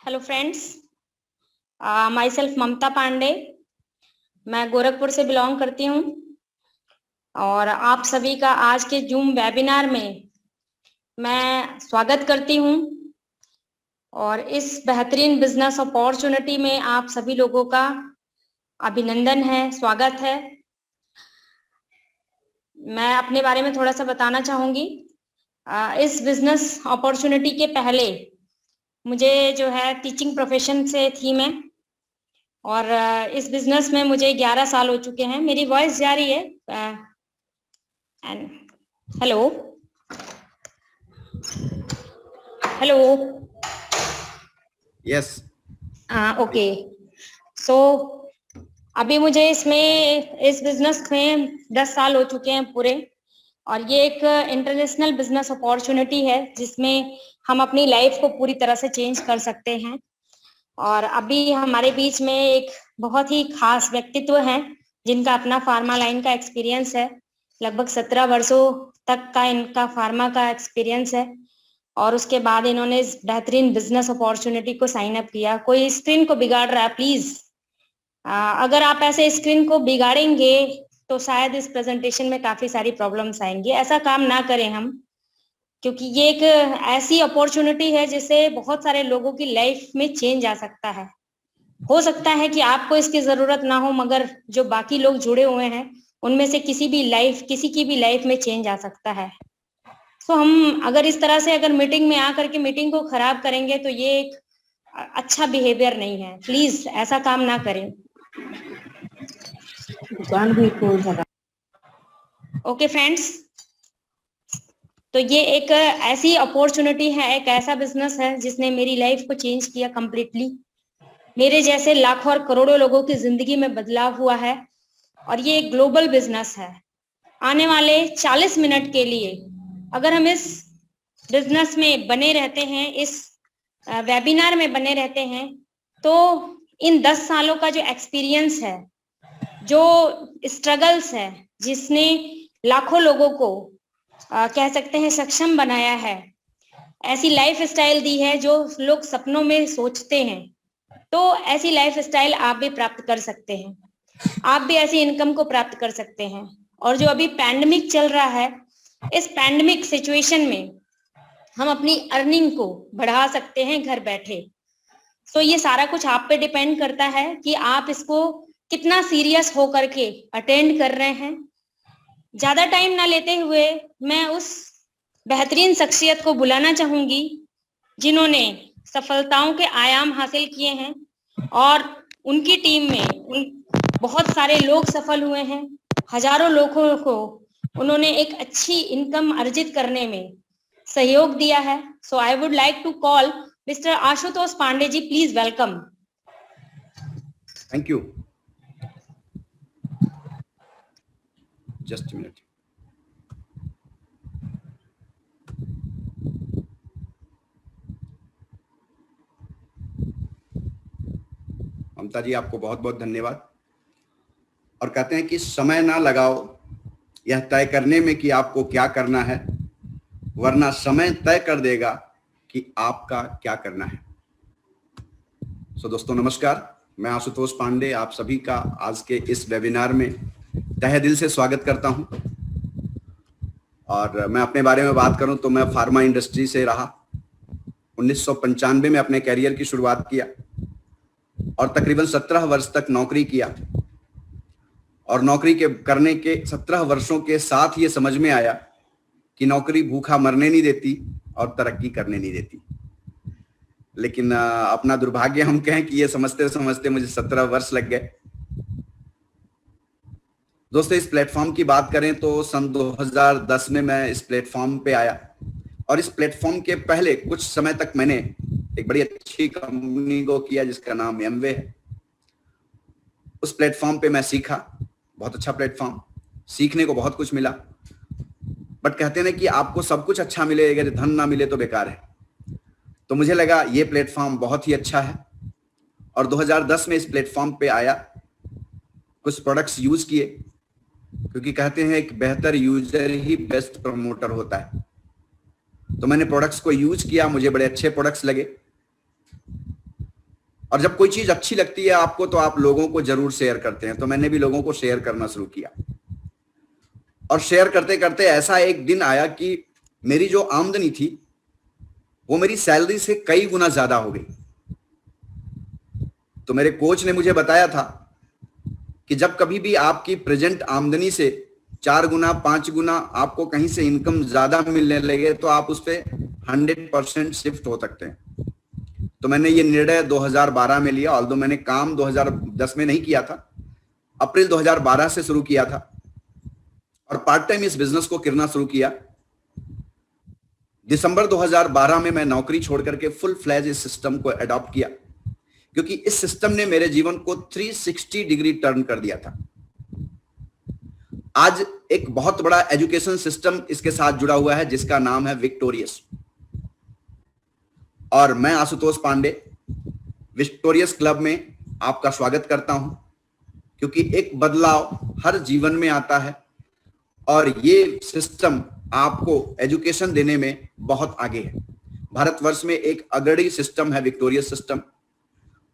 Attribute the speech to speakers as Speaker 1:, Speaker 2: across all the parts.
Speaker 1: Hello friends, my self ममता पांडे। मैं गोरखपुर से belong करती हूँ और आप सभी का आज के जूम वेबिनार में मैं स्वागत करती हूँ। और इस बेहतरीन बिजनेस अपॉर्चुनिटी में आप सभी लोगों का अभिनंदन है, स्वागत है। मैं अपने बारे में थोड़ा सा बताना चाहूँगी। इस बिजनेस अपॉर्चुनिटी के पहले मुझे जो है टीचिंग प्रोफेशन से थी मैं, और इस बिजनेस में मुझे 11 साल हो चुके हैं। मेरी वॉइस जा रही है? Hello hello,
Speaker 2: yes,
Speaker 1: okay. So अभी मुझे इस बिजनेस में 10 साल हो चुके हैं पूरे, और ये एक इंटरनेशनल बिजनेस अपॉर्चुनिटी है जिसमें हम अपनी लाइफ को पूरी तरह से चेंज कर सकते हैं। और अभी हमारे बीच में एक बहुत ही खास व्यक्तित्व हैं जिनका अपना फार्मा लाइन का एक्सपीरियंस है। लगभग 17 वर्षों तक का इनका फार्मा का एक्सपीरियंस है, और उसके बाद इन्होंने इस बेहतरीन बिजनेस अपॉर्चुनिटी को साइन अप किया। कोई स्क्रीन को बिगाड़ रहा है, प्लीज अगर आप ऐसे स्क्रीन को बिगाड़ेंगे तो शायद इस प्रेजेंटेशन में काफी सारी प्रॉब्लम्स आएंगी। ऐसा काम ना करें हम, क्योंकि ये एक ऐसी अपॉर्चुनिटी है जिससे बहुत सारे लोगों की लाइफ में चेंज आ सकता है। हो सकता है कि आपको इसकी जरूरत ना हो, मगर जो बाकी लोग जुड़े हुए हैं उनमें से किसी की भी लाइफ में चेंज आ सकता है। तो हम अगर इस तरह से अगर मीटिंग में आकर के मीटिंग को खराब करेंगे तो ये एक अच्छा बिहेवियर नहीं है। प्लीज ऐसा काम ना करें।
Speaker 3: दुकान भी खोल सका।
Speaker 1: ओके फ्रेंड्स, तो ये एक ऐसी अपॉर्चुनिटी है, एक ऐसा बिजनेस है जिसने मेरी लाइफ को चेंज किया कंप्लीटली। मेरे जैसे लाखों और करोड़ों लोगों की जिंदगी में बदलाव हुआ है, और ये एक ग्लोबल बिजनेस है। आने वाले 40 मिनट के लिए अगर हम इस बिजनेस में बने रहते हैं, इस वेबिनार में बने रहते हैं, तो इन 10 सालों का जो एक्सपीरियंस है, जो स्ट्रगल्स है, जिसने लाखों लोगों को कह सकते हैं सक्षम बनाया है, ऐसी लाइफ स्टाइल दी है जो लोग सपनों में सोचते हैं, तो ऐसी लाइफ स्टाइल आप भी प्राप्त कर सकते हैं। आप भी ऐसी इनकम को प्राप्त कर सकते हैं। और जो अभी पैंडेमिक चल रहा है, इस पैंडेमिक सिचुएशन में हम अपनी अर्निंग को बढ़ा सकते हैं घर बैठे। तो ये सारा कुछ आप पे डिपेंड करता है कि आप इसको कितना सीरियस होकर के अटेंड कर रहे हैं। ज्यादा टाइम ना लेते हुए मैं उस बेहतरीन शख्सियत को बुलाना चाहूंगी जिन्होंने सफलताओं के आयाम हासिल किए हैं, और उनकी टीम में बहुत सारे लोग सफल हुए हैं। हजारों लोगों को उन्होंने एक अच्छी इनकम अर्जित करने में सहयोग दिया है। So I would like to call mister Ashutosh Pandey ji, please welcome.
Speaker 2: Thank you. Just minute. Mamta ji, आपको बहुत बहुत धन्यवाद। और कहते हैं कि समय ना लगाओ यह तय करने में कि आपको क्या करना है, वरना समय तय कर देगा कि आपका क्या करना है। दोस्तों नमस्कार, मैं आशुतोष पांडे आप सभी का आज के इस वेबिनार में तहे दिल से स्वागत करता हूं। और मैं अपने बारे में बात करूं तो मैं फार्मा इंडस्ट्री से रहा। 1995 में अपने करियर की शुरुआत किया और तकरीबन 17 वर्ष तक नौकरी किया। और नौकरी करने के 17 वर्षों के साथ ये समझ में आया कि नौकरी भूखा मरने नहीं देती और तरक्की करने नहीं देती। लेकिन अपना दुर्भाग्य हम कहें कि ये समझते समझते मुझे 17 वर्ष लग गए। दोस्तों, इस प्लेटफॉर्म की बात करें तो सन 2010 में मैं इस प्लेटफॉर्म पे आया, और इस प्लेटफॉर्म के पहले कुछ समय तक मैंने एक बड़ी अच्छी कंपनी को किया जिसका नाम एमवे है। उस प्लेटफॉर्म पे मैं सीखा, बहुत अच्छा प्लेटफॉर्म, सीखने को बहुत कुछ मिला। बट कहते हैं ना कि आपको सब कुछ अच्छा मिले, अगर धन ना मिले तो बेकार है। तो मुझे लगा ये प्लेटफॉर्म बहुत ही अच्छा है, और 2010 में इस प्लेटफॉर्म पे आया, कुछ प्रोडक्ट्स यूज किए, क्योंकि कहते हैं एक बेहतर यूजर ही बेस्ट प्रमोटर होता है। तो मैंने प्रोडक्ट्स को यूज किया, मुझे बड़े अच्छे प्रोडक्ट्स लगे। और जब कोई चीज अच्छी लगती है आपको तो आप लोगों को जरूर शेयर करते हैं। तो मैंने भी लोगों को शेयर करना शुरू किया, और शेयर करते करते ऐसा एक दिन आया कि मेरी जो आमदनी थी वो मेरी सैलरी से कई गुना ज्यादा हो गई। तो मेरे कोच ने मुझे बताया था कि जब कभी भी आपकी प्रेजेंट आमदनी से 4 गुना 5 गुना आपको कहीं से इनकम ज्यादा मिलने लगे तो आप उस पर 100% शिफ्ट हो सकते हैं। तो मैंने ये निर्णय 2012 में लिया। ऑल्दो मैंने काम 2010 में नहीं किया था, अप्रैल 2012 से शुरू किया था और पार्ट टाइम इस बिजनेस को करना शुरू किया। दिसंबर 2012 में मैं नौकरी छोड़ करके फुल फ्लैज इस सिस्टम को अडॉप्ट किया, क्योंकि इस सिस्टम ने मेरे जीवन को 360 डिग्री टर्न कर दिया था। आज एक बहुत बड़ा एजुकेशन सिस्टम इसके साथ जुड़ा हुआ है जिसका नाम है विक्टोरियस, और मैं आशुतोष पांडे विक्टोरियस क्लब में आपका स्वागत करता हूं, क्योंकि एक बदलाव हर जीवन में आता है और ये सिस्टम आपको एजुकेशन देने में बहुत आगे है। भारतवर्ष में एक अग्रणी सिस्टम है विक्टोरियस सिस्टम,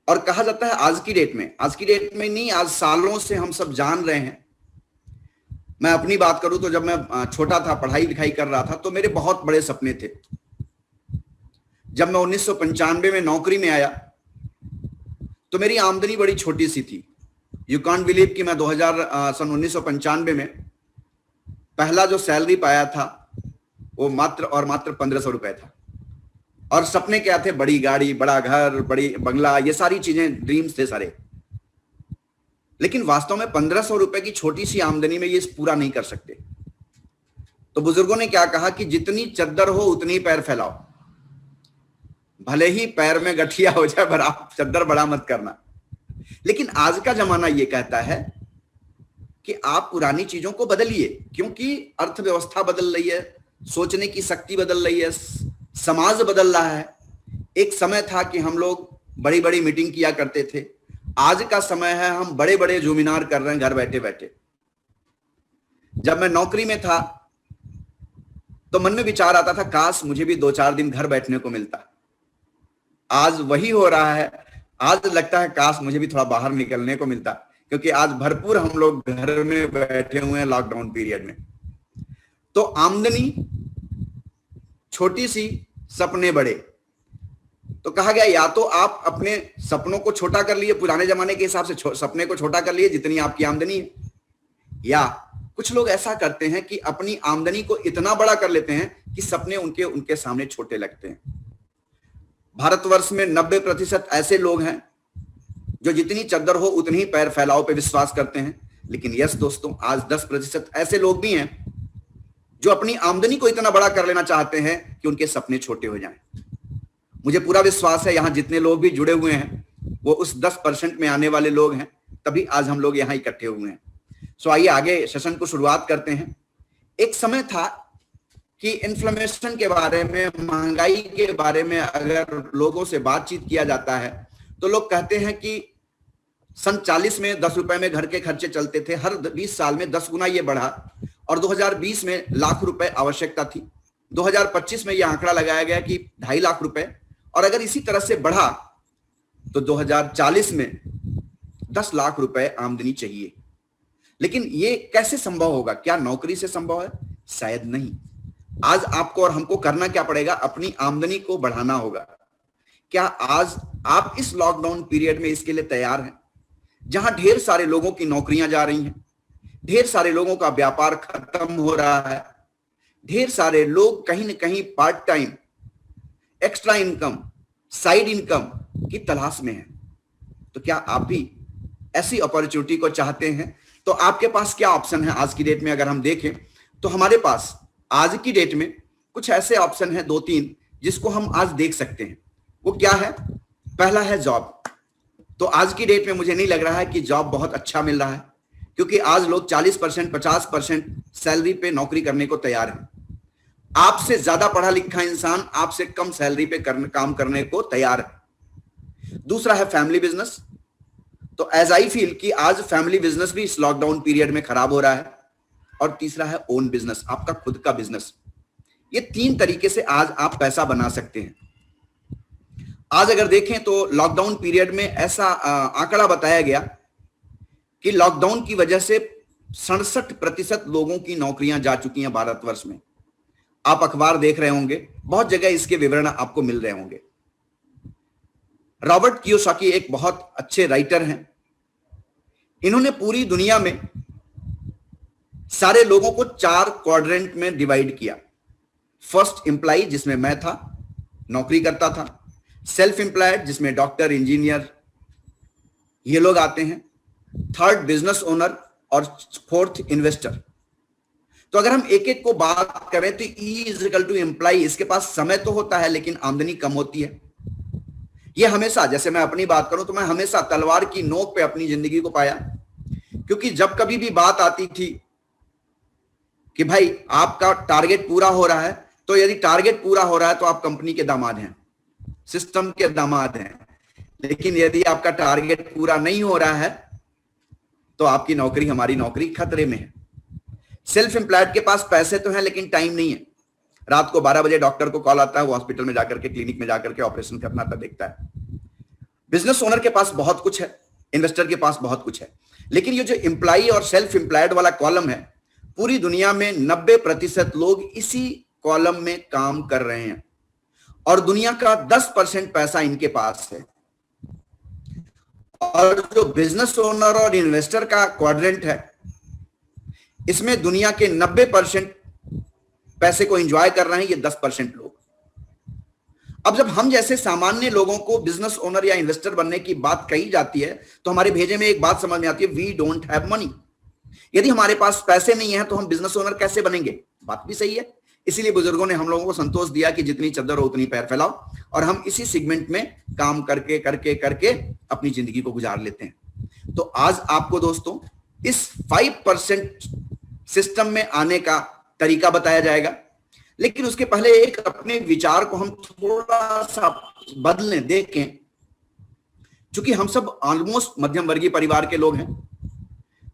Speaker 2: और कहा जाता है आज की डेट में नहीं, आज सालों से हम सब जान रहे हैं। मैं अपनी बात करूं तो जब मैं छोटा था, पढ़ाई लिखाई कर रहा था, तो मेरे बहुत बड़े सपने थे। जब मैं 1995 में नौकरी में आया तो मेरी आमदनी बड़ी छोटी सी थी। यू कांट बिलीव कि मैं सन 1995 में पहला जो सैलरी पाया था वो मात्र और मात्र 1500 रुपए था। और सपने क्या थे? बड़ी गाड़ी, बड़ा घर, बड़ी बंगला, ये सारी चीजें ड्रीम्स थे सारे। लेकिन वास्तव में 1500 रुपए की छोटी सी आमदनी में ये पूरा नहीं कर सकते। तो बुजुर्गों ने क्या कहा कि जितनी चद्दर हो उतनी पैर फैलाओ, भले ही पैर में गठिया हो जाए पर आप चद्दर बड़ा मत करना। लेकिन आज का जमाना ये कहता है कि आप पुरानी चीजों को बदलिए, क्योंकि अर्थव्यवस्था बदल रही है, सोचने की शक्ति बदल रही है, समाज बदल रहा है। एक समय था कि हम लोग बड़ी बड़ी मीटिंग किया करते थे, आज का समय है हम बड़े बड़े जुमिनार कर रहे हैं घर बैठे बैठे। जब मैं नौकरी में था तो मन में विचार आता था काश मुझे भी 2-4 दिन घर बैठने को मिलता। आज वही हो रहा है। आज लगता है काश मुझे भी थोड़ा बाहर निकलने को मिलता, क्योंकि आज भरपूर हम लोग घर में बैठे हुए हैं लॉकडाउन पीरियड में। तो आमदनी छोटी सी, सपने बड़े। तो कहा गया या तो आप अपने सपनों को छोटा कर लिए, पुराने जमाने के हिसाब से सपने को छोटा कर लिए जितनी आपकी आमदनी है, या कुछ लोग ऐसा करते हैं कि अपनी आमदनी को इतना बड़ा कर लेते हैं कि सपने उनके सामने छोटे लगते हैं। भारतवर्ष में 90% ऐसे लोग हैं जो जितनी चद्दर हो उतनी ही पैर फैलाओ पे विश्वास करते हैं। लेकिन यस दोस्तों, आज 10% ऐसे लोग भी हैं जो अपनी आमदनी को इतना बड़ा कर लेना चाहते हैं कि उनके सपने छोटे हो जाएं। मुझे पूरा विश्वास है यहां जितने लोग भी जुड़े हुए हैं वो उस 10% में आने वाले लोग हैं, तभी आज हम लोग यहां इकट्ठे हुए हैं। सो आइए आगे सेशन को शुरुआत करते हैं। एक समय था कि इन्फ्लेमेशन के बारे में, महंगाई के बारे में अगर लोगों से बातचीत किया जाता है तो लोग कहते हैं कि सन 40 में 10 रुपए में घर के खर्चे चलते थे, हर 20 साल में 10 गुना ये बढ़ा, और 2020 में लाख रुपए आवश्यकता थी। 2025 में यह आंकड़ा लगाया गया कि 2.5 लाख रुपए, और अगर इसी तरह से बढ़ा तो 2040 में 10 लाख रुपए आमदनी चाहिए। लेकिन ये कैसे संभव होगा? क्या नौकरी से संभव है? शायद नहीं। आज आपको और हमको करना क्या पड़ेगा? अपनी आमदनी को बढ़ाना होगा। क्या आज आप इस लॉकडाउन पीरियड में इसके लिए तैयार हैं, जहां ढेर सारे लोगों की नौकरियां जा रही हैं, ढेर सारे लोगों का व्यापार खत्म हो रहा है, ढेर सारे लोग कहीं न कहीं part time, extra income, side income की तलाश में हैं? तो क्या आप भी ऐसी अपॉर्चुनिटी को चाहते हैं? तो आपके पास क्या ऑप्शन है आज की डेट में? अगर हम देखें तो हमारे पास आज की डेट में कुछ ऐसे ऑप्शन है 2-3 जिसको हम आज देख सकते हैं। वो क्या है? पहला है जॉब। तो आज की डेट में मुझे नहीं लग रहा है कि जॉब बहुत अच्छा मिल रहा है, क्योंकि आज लोग 40%, 50% सैलरी पे नौकरी करने को तैयार है। आपसे ज्यादा पढ़ा लिखा इंसान आपसे कम सैलरी पे काम करने को तैयार है। दूसरा है फैमिली बिजनेस। तो एज आई फील कि आज फैमिली बिजनेस भी इस लॉकडाउन पीरियड में खराब हो रहा है। और तीसरा है ओन बिजनेस, आपका खुद का बिजनेस। ये 3 तरीके से आज आप पैसा बना सकते हैं। आज अगर देखें तो लॉकडाउन पीरियड में ऐसा आंकड़ा बताया गया कि लॉकडाउन की वजह से 67% लोगों की नौकरियां जा चुकी हैं भारतवर्ष में। आप अखबार देख रहे होंगे, बहुत जगह इसके विवरण आपको मिल रहे होंगे। रॉबर्ट कियोसाकी एक बहुत अच्छे राइटर हैं। इन्होंने पूरी दुनिया में सारे लोगों को 4 क्वाड्रेंट में डिवाइड किया। फर्स्ट एम्प्लॉय, जिसमें मैं था, नौकरी करता था। सेल्फ एम्प्लॉयड, जिसमें डॉक्टर, इंजीनियर ये लोग आते हैं। थर्ड बिजनेस ओनर और फोर्थ इन्वेस्टर। तो अगर हम एक एक को बात करें तो E is equal to employee, इसके पास समय तो होता है लेकिन आमदनी कम होती है। ये हमेशा, जैसे मैं अपनी बात करूं तो मैं हमेशा तलवार की नोक पे अपनी जिंदगी को पाया, क्योंकि जब कभी भी बात आती थी कि भाई आपका टारगेट पूरा हो रहा है, तो यदि टारगेट पूरा हो रहा है तो आप कंपनी के दामाद हैं, सिस्टम के दामाद हैं। लेकिन यदि आपका टारगेट पूरा नहीं हो रहा है तो आपकी नौकरी, हमारी नौकरी खतरे में है। सेल्फ एम्प्लॉयड के पास पैसे तो हैं लेकिन टाइम नहीं है। रात को 12 बजे डॉक्टर को कॉल आता है, वो हॉस्पिटल में जाकर के, क्लिनिक में जाकर के ऑपरेशन करना था, देखता है। बिजनेस ओनर के पास बहुत कुछ है, इन्वेस्टर के पास बहुत कुछ है। लेकिन ये जो एम्प्लॉय और सेल्फ एम्प्लॉयड वाला कॉलम है, पूरी दुनिया में 90% लोग इसी कॉलम में काम कर रहे हैं और दुनिया का 10% पैसा इनके पास है। और जो बिजनेस ओनर और इन्वेस्टर का क्वाड्रेंट है, इसमें दुनिया के 90% पैसे को एंजॉय कर रहे हैं ये 10% लोग। अब जब हम जैसे सामान्य लोगों को बिजनेस ओनर या इन्वेस्टर बनने की बात कही जाती है तो हमारे भेजे में एक बात समझ में आती है, वी डोंट हैव मनी। यदि हमारे पास पैसे नहीं है तो हम बिजनेस ओनर कैसे बनेंगे? बात भी सही है। इसीलिए बुजुर्गों ने हम लोगों को संतोष दिया कि जितनी चादर हो उतनी पैर फैलाओ, और हम इसी सेगमेंट में काम करके करके करके अपनी जिंदगी को गुजार लेते हैं। तो आज आपको दोस्तों इस 5% सिस्टम में आने का तरीका बताया जाएगा, लेकिन उसके पहले एक अपने विचार को हम थोड़ा सा बदलें, देखें। क्योंकि हम सब ऑलमोस्ट मध्यम वर्गीय परिवार के लोग हैं।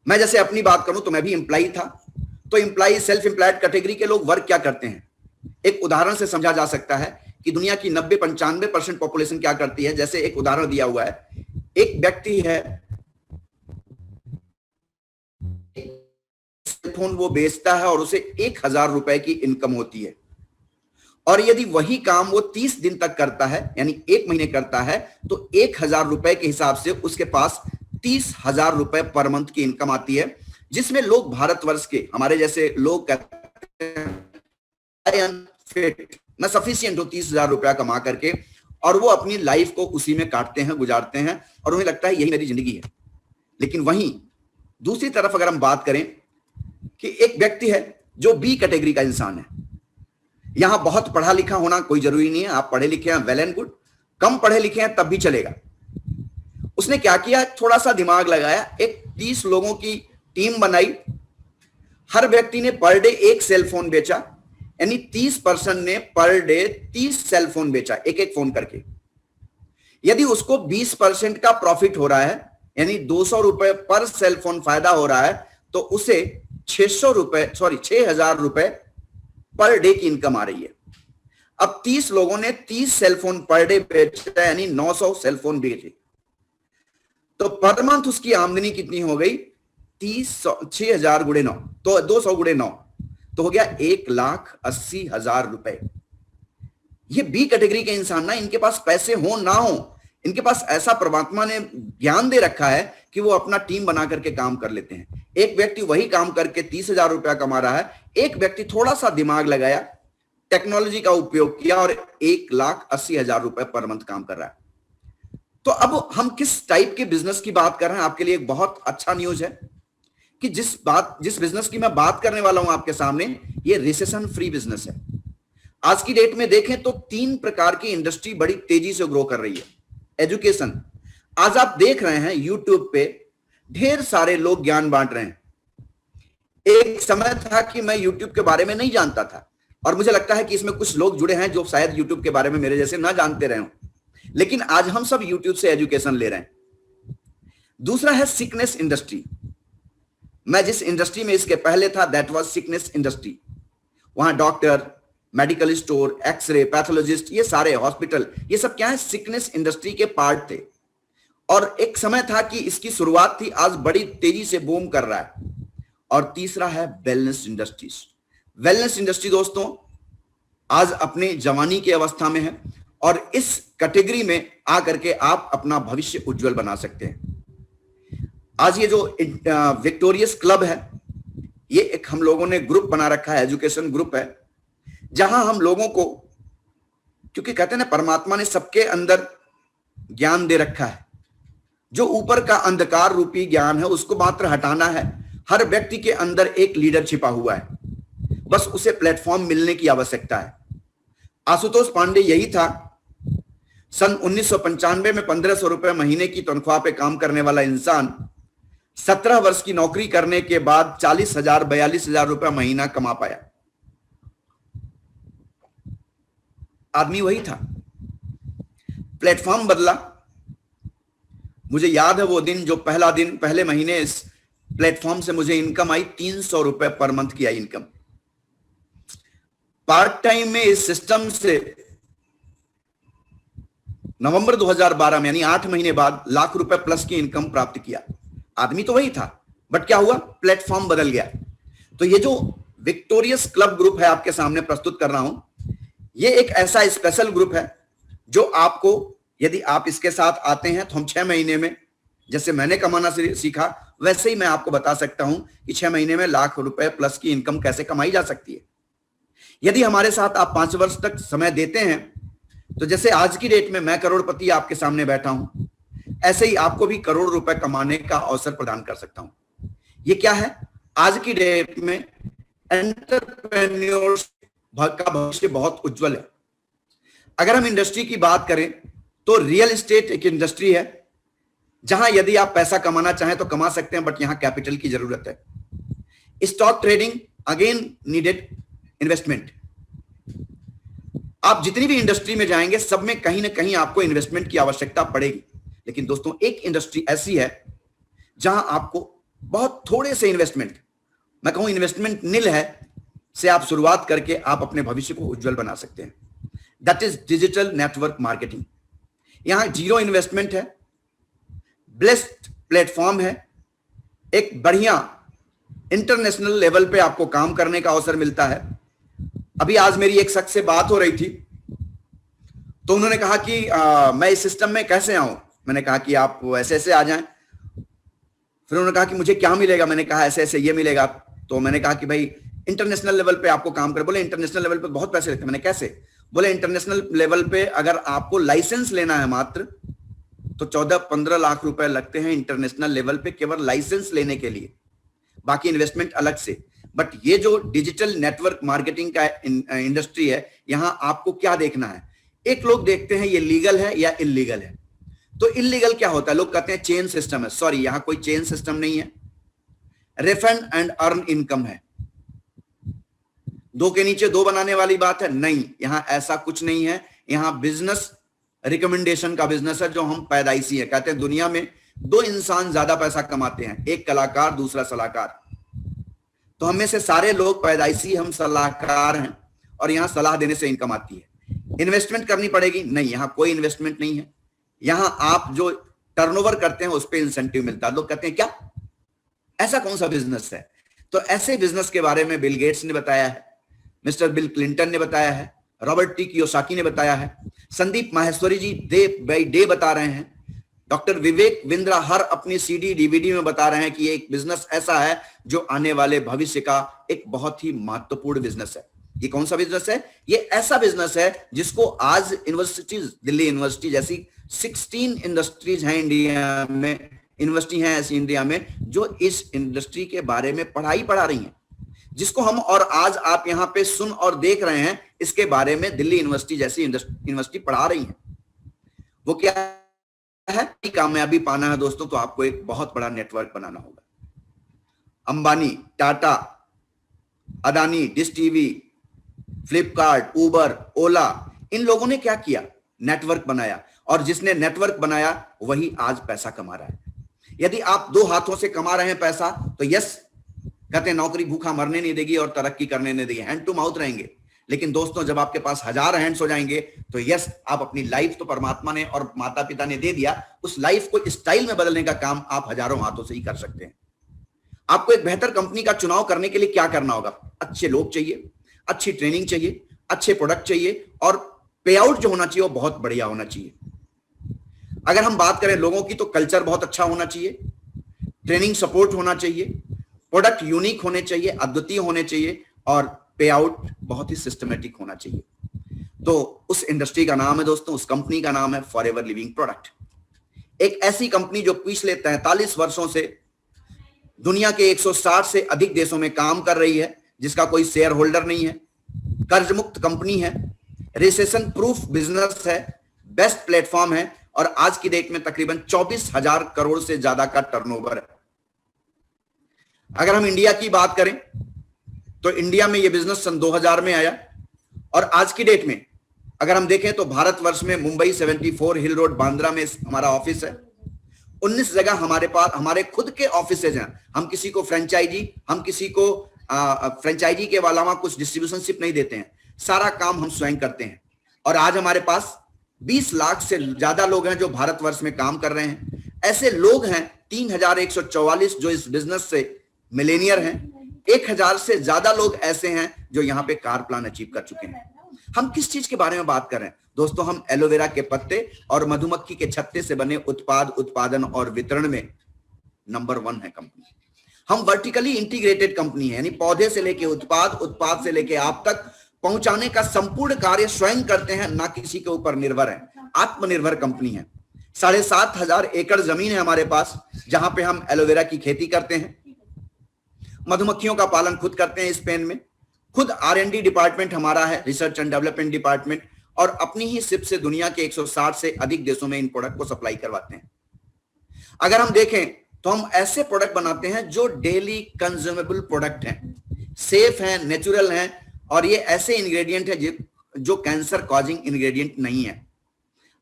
Speaker 2: मैं जैसे अपनी बात करूं तो मैं भी एम्प्लॉय था। तो एम्प्लॉय, सेल्फ एम्प्लॉयड कैटेगरी के लोग वर्क क्या करते हैं, एक उदाहरण से समझा जा सकता है कि दुनिया की 90-95% पॉपुलेशन क्या करती है। जैसे एक उदाहरण दिया हुआ है, एक व्यक्ति है, फोन वो बेचता है और उसे 1000 रुपए की इनकम होती है। और यदि वही काम वो 30 दिन तक करता है, यानी 1 महीने करता है, तो 1000 रुपए के हिसाब से उसके पास 30,000 रुपए पर मंथ की इनकम आती है, जिसमें लोग भारतवर्ष के, हमारे जैसे लोग कहते हैं मैं सफिशिएंट हूं 30,000 रुपया कमा करके, और वो अपनी लाइफ को उसी में काटते हैं, गुजारते हैं, और उन्हें लगता है यही मेरी जिंदगी है। लेकिन वहीं दूसरी तरफ अगर हम बात करें कि एक व्यक्ति है जो बी कैटेगरी का इंसान है। यहां बहुत पढ़ा लिखा होना कोई जरूरी नहीं है, आप पढ़े लिखे हैं, वेल एंड गुड। कम पढ़े लिखे हैं तब भी चलेगा। उसने क्या किया, थोड़ा सा दिमाग लगाया, एक 30 लोगों की टीम बनाई। हर व्यक्ति ने पर डे 1 सेलफोन बेचा, यानी 30% ने पर डे 30 सेलफोन बेचा, एक एक फोन करके। यदि उसको 20% का प्रॉफिट हो रहा है, यानी 200 रुपए पर सेलफोन फायदा हो रहा है, तो उसे 6,000 रुपए पर डे की इनकम आ रही है। अब 30 लोगों ने 30 सेलफोन पर डे बेचा, यानी 900 सेलफोन बेचे, तो पर मंथ उसकी आमदनी कितनी हो गई? 6,000 गुणे 9, तो 200 गुणे 9, तो हो गया 1,80,000 रुपए। ये बी कैटेगरी के इंसान ना, इनके पास पैसे हो ना हो, इनके पास ऐसा परमात्मा ने ज्ञान दे रखा है कि वो अपना टीम बना करके काम कर लेते हैं। एक व्यक्ति वही काम करके 30,000 रुपया कमा रहा है, एक व्यक्ति थोड़ा सा दिमाग लगाया, टेक्नोलॉजी का उपयोग किया और 1,80,000 रुपए पर मंथ काम कर रहा है। तो अब हम किस टाइप के बिजनेस की बात कर रहे हैं? आपके लिए एक बहुत अच्छा न्यूज है कि जिस बिजनेस की मैं बात करने वाला हूं आपके सामने, ये रिसेशन फ्री बिजनेस है। आज की डेट में देखें तो 3 प्रकार की इंडस्ट्री बड़ी तेजी से ग्रो कर रही है। एजुकेशन, आज आप देख रहे हैं यूट्यूब पे ढेर सारे लोग ज्ञान बांट रहे हैं। एक समय था कि मैं यूट्यूब के बारे में नहीं जानता था, और मुझे लगता है कि इसमें कुछ लोग जुड़े हैं जो शायद यूट्यूब के बारे में मेरे जैसे ना जानते रहे हों, लेकिन आज हम सब यूट्यूब से एजुकेशन ले रहे हैं। दूसरा है सिकनेस इंडस्ट्री। मैं जिस इंडस्ट्री में इसके पहले था, दैट वाज सिकनेस इंडस्ट्री। वहां doctor, medical store, X-ray, pathologist, ये सारे हॉस्पिटल, ये सब क्या है, सिकनेस इंडस्ट्री के पार्ट थे। और एक समय था कि इसकी शुरुआत थी, आज बड़ी तेजी से बूम कर रहा है। और तीसरा है वेलनेस इंडस्ट्रीज। वेलनेस इंडस्ट्री दोस्तों आज अपने जवानी की अवस्था में है और इस कैटेगरी में आकर के आप अपना भविष्य उज्जवल बना सकते हैं। आज ये जो विक्टोरियस क्लब है, ये एक हम लोगों ने ग्रुप बना रखा है, एजुकेशन ग्रुप है, जहां हम लोगों को, क्योंकि कहते हैं ना परमात्मा ने सबके अंदर ज्ञान दे रखा है, जो ऊपर का अंधकार रूपी ज्ञान है उसको मात्र हटाना है। हर व्यक्ति के अंदर एक लीडर छिपा हुआ है, बस उसे प्लेटफॉर्म मिलने की आवश्यकता है। आशुतोष पांडे यही था, सन 1995 में 1500 रुपए महीने की तनख्वाह पे काम करने वाला इंसान 17 वर्ष की नौकरी करने के बाद 40,000 42,000 रुपए महीना कमा पाया। आदमी वही था, प्लेटफॉर्म बदला। मुझे याद है वो दिन, जो पहला दिन, पहले महीने इस प्लेटफॉर्म से मुझे इनकम आई 300 रुपए पर मंथ की आई इनकम। पार्ट टाइम में इस सिस्टम से नवंबर 2012 में यानी 8 महीने बाद लाख रुपए प्लस की इनकम प्राप्त किया। आदमी तो वही था, बट क्या हुआ, प्लेटफॉर्म बदल गया। तो ये जो विक्टोरियस क्लब ग्रुप है आपके सामने प्रस्तुत कर रहा हूं, ये एक ऐसा स्पेशल ग्रुप है जो आपको, यदि आप इसके साथ आते हैं तो हम 6 महीने में, जैसे मैंने कमाना सीखा वैसे ही मैं आपको बता सकता हूं कि 6 महीने में लाख रुपए प्लस की इनकम कैसे कमाई जा सकती है। यदि हमारे साथ आप 5 वर्ष तक समय देते हैं, तो जैसे आज की डेट में मैं करोड़पति आपके सामने बैठा हूं, ऐसे ही आपको भी करोड़ रुपए कमाने का अवसर प्रदान कर सकता हूं। ये क्या है, आज की डेट में एंटरप्रेन्योर्स का भविष्य बहुत उज्जवल है। अगर हम इंडस्ट्री की बात करें तो रियल एस्टेट एक इंडस्ट्री है जहां यदि आप पैसा कमाना चाहें तो कमा सकते हैं, बट यहां कैपिटल की जरूरत है। Stock trading again needed investment. आप जितनी भी इंडस्ट्री में जाएंगे सब में कहीं ना कहीं आपको इन्वेस्टमेंट की आवश्यकता पड़ेगी। लेकिन दोस्तों एक इंडस्ट्री ऐसी है जहां आपको बहुत थोड़े से इन्वेस्टमेंट, मैं कहूं इन्वेस्टमेंट निल है, से आप शुरुआत करके आप अपने भविष्य को उज्जवल बना सकते हैं। That is digital network marketing. यहां जीरो इन्वेस्टमेंट है, बेस्ट प्लेटफॉर्म है, एक बढ़िया इंटरनेशनल लेवल पे आपको काम करने का अवसर मिलता है। अभी आज मेरी एक शख्स से बात हो रही थी, तो उन्होंने कहा कि मैं इस सिस्टम में कैसे आऊं। मैंने कहा कि आप ऐसे ऐसे आ जाएं। फिर उन्होंने कहा कि मुझे क्या मिलेगा। मैंने कहा ऐसे ऐसे ये मिलेगा। तो मैंने कहा कि भाई इंटरनेशनल लेवल पे आपको काम करे। बोले इंटरनेशनल लेवल पे बहुत पैसे लगते हैं। मैंने कैसे? बोले इंटरनेशनल लेवल पे अगर आपको लाइसेंस लेना है मात्र, तो 14-15 लाख रुपए लगते हैं इंटरनेशनल लेवल पे केवल लाइसेंस लेने के लिए, बाकी इन्वेस्टमेंट अलग से। बट ये जो डिजिटल नेटवर्क मार्केटिंग का इंडस्ट्री है, यहां आपको क्या देखना है, एक लोग देखते हैं ये लीगल है या इलीगल है। तो इलीगल क्या होता है, लोग कहते हैं चेन सिस्टम है। सॉरी, यहां कोई चेन सिस्टम नहीं है, रिफंड एंड अर्न इनकम है। 2 के नीचे 2 बनाने वाली बात है नहीं, यहां ऐसा कुछ नहीं है। यहां बिजनेस रिकमेंडेशन का बिजनेस है, जो हम पैदाइशी है। कहते हैं दुनिया में 2 इंसान ज्यादा पैसा कमाते हैं, एक कलाकार, दूसरा सलाहकार। तो हम में से सारे लोग पैदाइशी हम सलाहकार हैं, और यहां सलाह देने से इनकम आती है। इन्वेस्टमेंट करनी पड़ेगी नहीं, यहां कोई इन्वेस्टमेंट नहीं है। यहां आप जो टर्नओवर करते हैं उस पर इंसेंटिव मिलता है। लोग कहते हैं क्या, ऐसा कौन सा बिजनेस है? तो ऐसे बिजनेस के बारे में बिल गेट्स ने बताया है, मिस्टर बिल क्लिंटन ने बताया है, रॉबर्ट टी कियोसाकी ने बताया है, संदीप माहेश्वरी जी डे बाय डे बता रहे हैं, डॉक्टर विवेक बिंद्रा हर अपनी सीडी डीवीडी में बता रहे हैं कि ये एक बिजनेस ऐसा है जो आने वाले भविष्य का एक बहुत ही महत्वपूर्ण बिजनेस है। ये कौन सा बिजनेस है? ये ऐसा बिजनेस है जिसको आज यूनिवर्सिटीज, दिल्ली यूनिवर्सिटी जैसी 16 इंडस्ट्रीज हैं इंडिया में, यूनिवर्सिटी हैं ऐसी इंडिया में जो इस इंडस्ट्री के बारे में पढ़ाई पढ़ा रही हैं, जिसको हम और आज आप यहां पे सुन और देख रहे हैं, इसके बारे में दिल्ली यूनिवर्सिटी जैसी यूनिवर्सिटी पढ़ा रही है। वो क्या है? कामयाबी पाना है दोस्तों, तो आपको एक बहुत बड़ा नेटवर्क बनाना होगा। अंबानी, टाटा, अदानी, डिश टीवी, फ्लिपकार्ट, उबर, ओला, इन लोगों ने क्या किया? नेटवर्क बनाया, और जिसने नेटवर्क बनाया वही आज पैसा कमा रहा है। यदि आप 2 हाथों से कमा रहे हैं पैसा, तो यस, कहते हैं नौकरी भूखा मरने नहीं देगी और तरक्की करने नहीं देगी, हैंड टू माउथ रहेंगे। लेकिन दोस्तों जब आपके पास 1000 हैंड्स हो जाएंगे तो यस, आप अपनी लाइफ तो परमात्मा ने और माता पिता ने दे दिया, उस लाइफ को स्टाइल में बदलने का काम आप हजारों हाथों से ही कर सकते हैं। आपको एक बेहतर कंपनी का चुनाव करने के लिए क्या करना होगा? अच्छे लोग चाहिए, अच्छी ट्रेनिंग चाहिए, अच्छे प्रोडक्ट चाहिए और पे आउट जो होना चाहिए वो बहुत बढ़िया होना चाहिए। अगर हम बात करें लोगों की तो कल्चर बहुत अच्छा होना चाहिए, ट्रेनिंग सपोर्ट होना चाहिए, प्रोडक्ट यूनिक होने चाहिए, अद्वितीय होने चाहिए और पे आउट बहुत ही सिस्टमेटिक होना चाहिए। तो उस इंडस्ट्री का नाम है दोस्तों, उस कंपनी का नाम है फॉरएवर लिविंग प्रोडक्ट। एक ऐसी कंपनी जो पिछले 43 वर्षों से दुनिया के 160 से अधिक देशों में काम कर रही है, जिसका कोई शेयर होल्डर नहीं है, कर्ज मुक्त कंपनी है, रिसेशन प्रूफ बिजनेस है, बेस्ट प्लेटफॉर्म है और आज की डेट में तकरीबन 24,000 करोड़ से ज्यादा का टर्नओवर है। अगर हम इंडिया की बात करें तो इंडिया में यह बिजनेस सन 2000 में आया और आज की डेट में अगर हम देखें तो भारतवर्ष में मुंबई 74 हिल रोड बांद्रा में हमारा ऑफिस है। 19 जगह हमारे पास हमारे खुद के ऑफिसेज हैं। हम किसी को फ्रेंचाइजी के अलावा कुछ डिस्ट्रीब्यूशनशिप नहीं देते हैं, सारा काम हम स्वयं करते हैं। और आज हमारे पास 20 लाख से ज्यादा लोग हैं जो भारतवर्ष में काम कर रहे हैं। ऐसे लोग हैं 3144 जो इस बिजनेस से मिलेनियर हैं। 1000 से ज्यादा लोग ऐसे हैं जो यहाँ पे कार प्लान अचीव कर चुके हैं। हम किस चीज के बारे में बात कर रहे हैं दोस्तों? हम एलोवेरा के पत्ते और मधुमक्खी के छत्ते से बने उत्पाद उत्पादन और वितरण में नंबर 1 है कंपनी। हम वर्टिकली इंटीग्रेटेड कंपनी है, यानी पौधे से लेके उत्पाद, उत्पाद से लेके आप तक पहुंचाने का संपूर्ण कार्य स्वयं करते हैं, ना किसी के ऊपर निर्भर है। आत्मनिर्भर कंपनी है। 7,500 एकड़ जमीन है हमारे पास जहां पे हम एलोवेरा की खेती करते हैं, मधुमक्खियों का पालन खुद करते हैं स्पेन में, खुद R&D डिपार्टमेंट हमारा है, रिसर्च एंड डेवलपमेंट डिपार्टमेंट, और अपनी ही शिप से दुनिया के 160 से अधिक देशों में इन प्रोडक्ट को सप्लाई करवाते हैं। अगर हम देखें तो हम ऐसे प्रोडक्ट बनाते हैं जो डेली कंज्यूमेबल प्रोडक्ट हैं, सेफ हैं, नेचुरल हैं और ये ऐसे इंग्रेडिएंट है जो कैंसर कॉजिंग इंग्रेडिएंट नहीं है।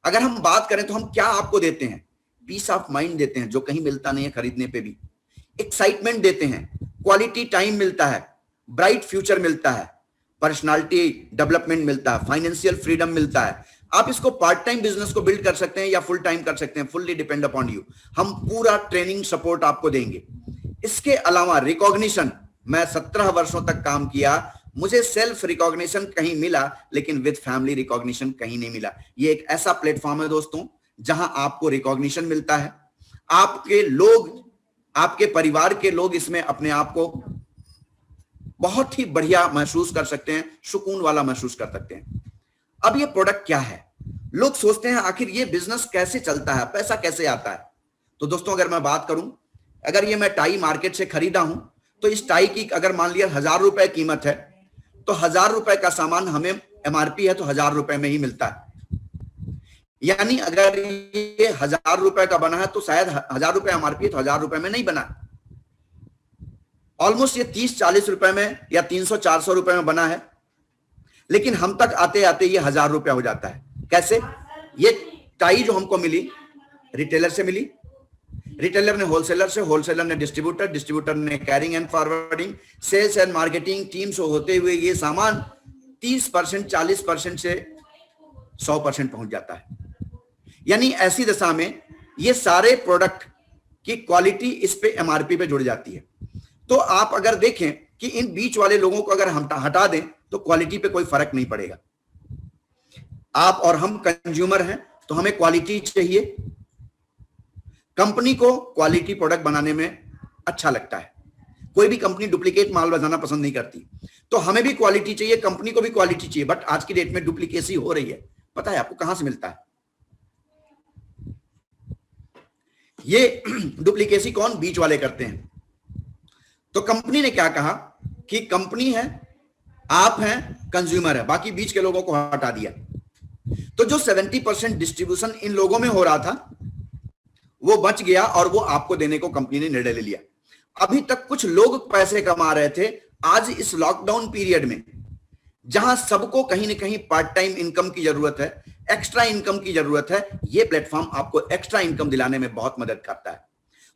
Speaker 2: अगर हम बात करें तो हम क्या आपको देते हैं? पीस ऑफ माइंड देते हैं जो कहीं मिलता नहीं है खरीदने पे भी, एक्साइटमेंट देते हैं, क्वालिटी टाइम मिलता है, ब्राइट फ्यूचर मिलता है, पर्सनालिटी डेवलपमेंट मिलता है, फाइनेंशियल फ्रीडम मिलता है। आप इसको पार्ट टाइम बिजनेस को बिल्ड कर सकते हैं या फुल टाइम कर सकते हैं, फुल्ली डिपेंड अपॉन यू। हम पूरा ट्रेनिंग सपोर्ट आपको देंगे। इसके अलावा रिकॉग्निशन, मैं 17 वर्षों तक काम किया, मुझे सेल्फ रिकॉग्निशन कहीं मिला लेकिन विद फैमिली रिकॉग्निशन कहीं नहीं मिला। ये एक ऐसा प्लेटफॉर्म है दोस्तों जहां आपको रिकॉग्निशन मिलता है, आपके लोग, आपके परिवार के लोग इसमें अपने आप को बहुत ही बढ़िया महसूस कर सकते हैं, सुकून वाला महसूस कर सकते हैं। अब ये प्रोडक्ट क्या है? लोग सोचते हैं आखिर ये बिजनेस कैसे चलता है, पैसा कैसे आता है? तो दोस्तों अगर मैं बात करूं, अगर ये मैं टाई मार्केट से खरीदा हूं तो इस टाई की अगर मान लिया 1000 रुपए कीमत है तो 1000 रुपए का सामान हमें MRP है तो 1000 रुपए में ही मिलता है। यानी अगर ये 1000 रुपए का बना है तो शायद 1000 रुपए MRP है तो 1000 रुपए में नहीं बना, ऑलमोस्ट ये 30-40 रुपए में या 300-400 रुपए में बना है, लेकिन हम तक आते आते ये 1000 रुपया हो जाता है। कैसे? ये टाई जो हमको मिली रिटेलर से मिली, रिटेलर ने होलसेलर से, होलसेलर ने डिस्ट्रीब्यूटर, डिस्ट्रीब्यूटर ने carrying and forwarding, sales and marketing team से होते हुए ये सामान 30%, 40% से 100% पहुंच जाता है। यानी ऐसी दशा में ये सारे प्रोडक्ट की क्वालिटी इस पे MRP पे जुड़ जाती है। तो आप अगर देखें कि इन बीच वाले लोगों को अगर हम हटा दें तो क्वालिटी पे कोई फर्क नहीं पड़ेगा। आप और हम कंज्यूमर हैं तो हमें क्वालिटी चाहिए। कंपनी को क्वालिटी प्रोडक्ट बनाने में अच्छा लगता है, कोई भी कंपनी डुप्लीकेट माल बनाना पसंद नहीं करती, तो हमें भी क्वालिटी चाहिए, कंपनी को भी क्वालिटी चाहिए। बट आज की डेट में डुप्लीकेसी हो रही है। पता है आपको कहां से मिलता है ये डुप्लीकेसी? कौन? बीच वाले करते हैं। तो कंपनी ने क्या कहा कि कंपनी है, आप हैं, कंज्यूमर है, बाकी बीच के लोगों को हटा दिया। तो जो 70% डिस्ट्रीब्यूशन इन लोगों में हो रहा था वो बच गया और वो आपको देने को कंपनी ने निर्णय ले लिया। अभी तक कुछ लोग पैसे कमा रहे थे, आज इस लॉकडाउन पीरियड में जहां सबको कहीं ना कहीं पार्ट टाइम इनकम की जरूरत है, एक्स्ट्रा इनकम की जरूरत है, ये प्लेटफॉर्म आपको एक्स्ट्रा इनकम दिलाने में बहुत मदद करता है।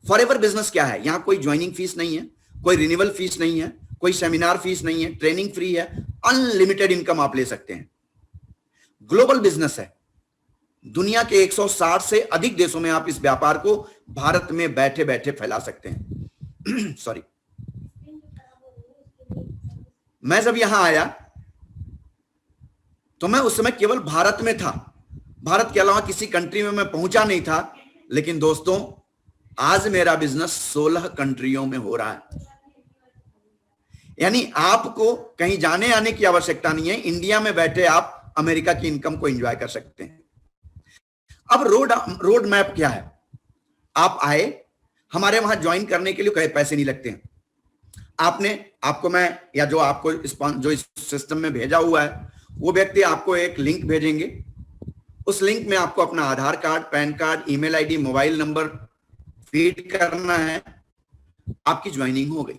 Speaker 2: फॉरएवर बिजनेस क्या है? यहां कोई ज्वाइनिंग फीस नहीं है, कोई रिन्यूअल फीस नहीं है, कोई सेमिनार फीस नहीं है, ट्रेनिंग फ्री है, अनलिमिटेड इनकम आप ले सकते हैं। ग्लोबल बिजनेस है, दुनिया के 160 से अधिक देशों में आप इस व्यापार को भारत में बैठे बैठे फैला सकते हैं। सॉरी, मैं जब यहां आया तो मैं उस समय केवल भारत में था, भारत के अलावा किसी कंट्री में मैं पहुंचा नहीं था। लेकिन दोस्तों, आज मेरा बिजनेस 16 कंट्रियों में हो रहा है। यानी आपको कहीं जाने आने की आवश्यकता नहीं है, इंडिया में बैठे आप अमेरिका की इनकम को एंजॉय कर सकते हैं। अब रोड मैप क्या है? आप आए, हमारे वहां ज्वाइन करने के लिए कोई पैसे नहीं लगते हैं। आपको मैं या जो आपको जो इस सिस्टम में भेजा हुआ है वो व्यक्ति आपको एक लिंक भेजेंगे। उस लिंक में आपको अपना Aadhaar card, PAN card, email ID, mobile number feed करना है, आपकी ज्वाइनिंग हो गई।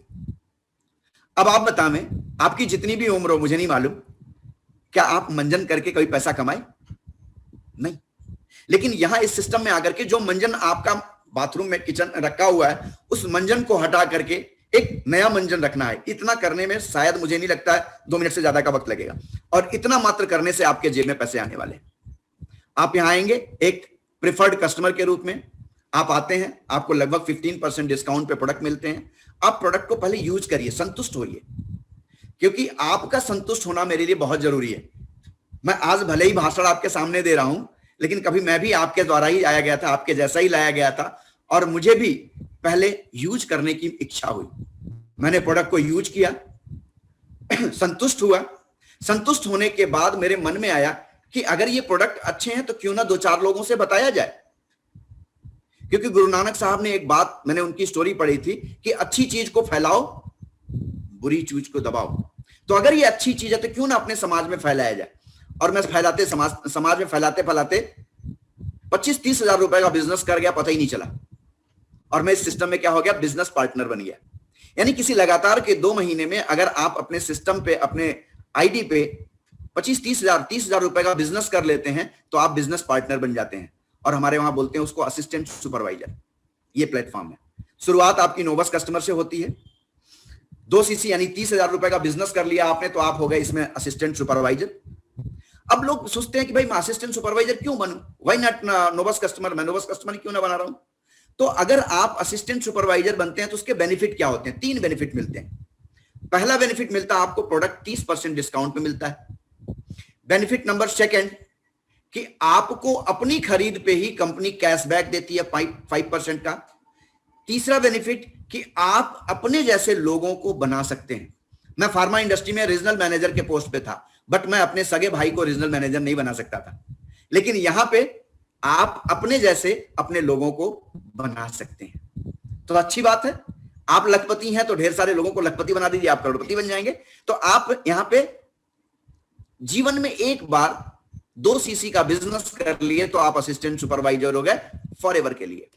Speaker 2: अब आप बताएं, आपकी जितनी भी उम्र हो, मुझे नहीं मालूम, क्या आप मंजन करके कोई पैसा कमाए? नहीं। लेकिन यहां इस सिस्टम में आकर के जो मंजन आपका बाथरूम में किचन रखा हुआ है, उस मंजन को हटा करके एक नया मंजन रखना है। इतना करने में शायद मुझे नहीं लगता है 2 मिनट से ज्यादा का वक्त लगेगा, और इतना मात्र करने से आपके जेब में पैसे आने वाले हैं। आप यहां आएंगे एक प्रिफर्ड कस्टमर के रूप में, आप आते हैं, आपको लगभग 15% डिस्काउंट पे प्रोडक्ट मिलते हैं। आप प्रोडक्ट को पहले यूज करिए, संतुष्ट होइए, क्योंकि आपका संतुष्ट होना मेरे लिए बहुत जरूरी है। मैं आज भले ही भाषण आपके सामने दे रहा हूं, लेकिन कभी मैं भी आपके द्वारा ही आया गया था, आपके जैसा ही लाया गया था, और मुझे भी पहले यूज करने की इच्छा हुई। मैंने प्रोडक्ट को यूज किया, संतुष्ट हुआ। संतुष्ट होने के बाद मेरे मन में आया कि अगर ये प्रोडक्ट अच्छे हैं तो क्यों ना 2-4 लोगों से बताया जाए। क्योंकि गुरु नानक साहब ने एक बात, मैंने उनकी स्टोरी पढ़ी थी कि अच्छी चीज को फैलाओ, बुरी चीज को दबाओ। तो अगर ये अच्छी चीज है तो क्यों ना अपने समाज में फैलाया जाए। और मैं समाज में फैलाते 25-30 हजार रुपए का बिजनेस कर गया, पता ही नहीं चला। और मैं इस सिस्टम में क्या हो गया, बिजनेस पार्टनर बन गया। यानी किसी लगातार के 2 महीने में अगर आप अपने सिस्टम पे, अपने आईडी पे 25-30 हजार रुपए का बिजनेस कर लेते हैं तो आप बिजनेस पार्टनर बन जाते हैं। और हमारे वहां बोलते हैं उसको असिस्टेंट सुपरवाइजर। ये प्लेटफॉर्म है। शुरुआत आपकी नोबस कस्टमर से होती है। 2 सीसी यानी 30 हजार रुपए का बिजनेस कर लिया आपने, तो आप हो गए इसमें असिस्टेंट सुपरवाइजर। अब लोग सोचते हैं कि भाई मैं असिस्टेंट सुपरवाइजर क्यों बनूं, व्हाई नॉट नोबस कस्टमर, मैं नोबस कस्टमर क्यों ना बना रहा हूं। तो अगर आप असिस्टेंट सुपरवाइजर बनते हैं तो उसके बेनिफिट क्या होते हैं? 3 बेनिफिट मिलते हैं। पहला बेनिफिट मिलता है आपको प्रोडक्ट 30% डिस्काउंट पे मिलता है। बेनिफिट नंबर 2 कि आपको अपनी खरीद पे ही कंपनी कैशबैक देती है 5% का। तीसरा बेनिफिट कि आप अपने जैसे लोगों को बना सकते हैं। मैं फार्मा इंडस्ट्री में रीजनल मैनेजर के पोस्ट पे था, बट मैं अपने सगे भाई को रीजनल मैनेजर नहीं बना सकता था। लेकिन यहां पे आप अपने जैसे अपने लोगों को बना सकते हैं। तो अच्छी बात है। आप लखपति हैं तो ढेर सारे लोगों को लखपति बना दीजिए, आप करोड़पति बन जाएंगे। तो आप यहां पे जीवन में एक बार 2 सीसी का बिजनेस कर लिए तो आप असिस्टेंट सुपरवाइजर हो गए फॉरएवर के लिए।